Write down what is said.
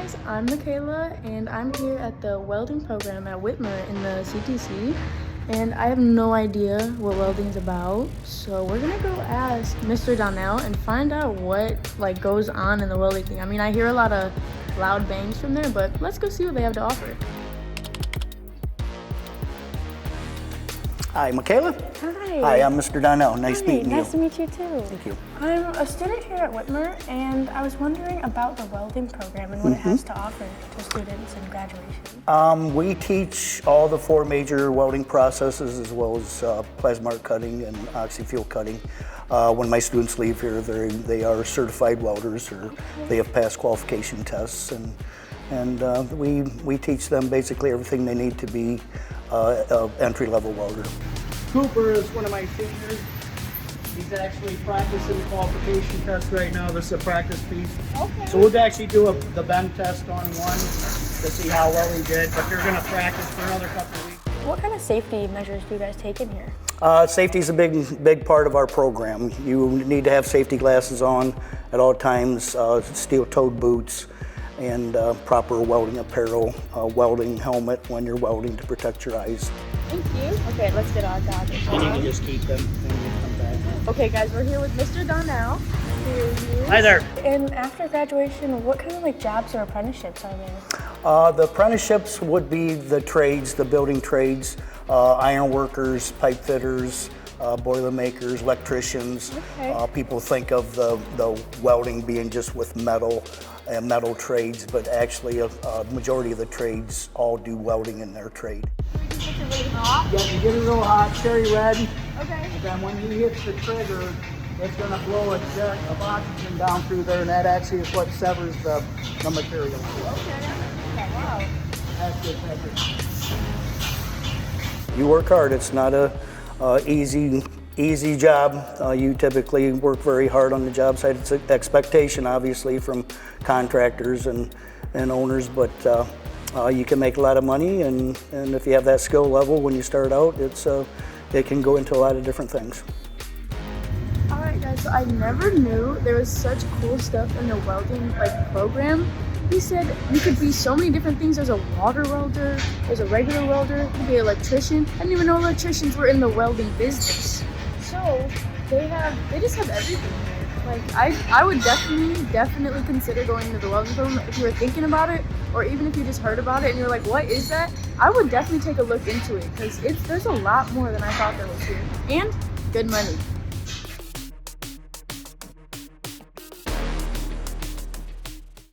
guys, I'm Michaela and I'm here at the welding program at Whitmer in the CTC, and I have no idea what welding's about, so we're gonna go ask Mr. Donnell and find out what goes on in the welding thing. I mean, I hear a lot of loud bangs from there, but let's go see what they have to offer. Hi, Michaela. Hi. Hi, I'm Mr. Donnell. Nice meeting you. Nice to meet you too. Thank you. I'm a student here at Whitmer, and I was wondering about the welding program and what it has to offer to students in graduation. We teach all the 4 major welding processes as well as plasma arc cutting and oxy-fuel cutting. When my students leave here, they are certified welders, or they have passed qualification tests, and we teach them basically everything they need to be an entry-level welder. Cooper is one of my seniors. He's actually practicing the qualification test right now. This is a practice piece. Okay. So we'll actually do the BEMC test on one to see how well he did, but they're gonna practice for another couple of weeks. What kind of safety measures do you guys take in here? Safety is a big part of our program. You need to have safety glasses on at all times, steel-toed boots, and proper welding apparel, welding helmet when you're welding to protect your eyes. Thank you. Okay, let's get our goggles And you on. can just keep them when you come back. Okay guys, we're here with Mr. Donnell. Here he is. Hi there. And after graduation, what kind of jobs or apprenticeships are there? The apprenticeships would be the trades, the building trades, iron workers, pipe fitters, boiler makers, electricians. Okay. People think of the welding being just with metal and metal trades, but actually a majority of the trades all do welding in their trade. Is it really hot? Yeah, you get it real hot, cherry red, Okay. and then when he hits the trigger, it's gonna blow a jet of oxygen down through there, and that actually is what severs the material. Okay. Wow. That's good pressure. You work hard. It's not a easy job. You typically work very hard on the job site. It's an expectation, obviously, from contractors and owners, but you can make a lot of money, and if you have that skill level when you start out, it can go into a lot of different things. All right, guys. So I never knew there was such cool stuff in the welding program. He said you could be so many different things. There's a water welder, there's a regular welder, you could be an electrician. I didn't even know electricians were in the welding business. So they just have everything here. I would definitely consider going to the welding program if you were thinking about it, or even if you just heard about it and you're like, what is that? I would definitely take a look into it, because there's a lot more than I thought there was here. And good money.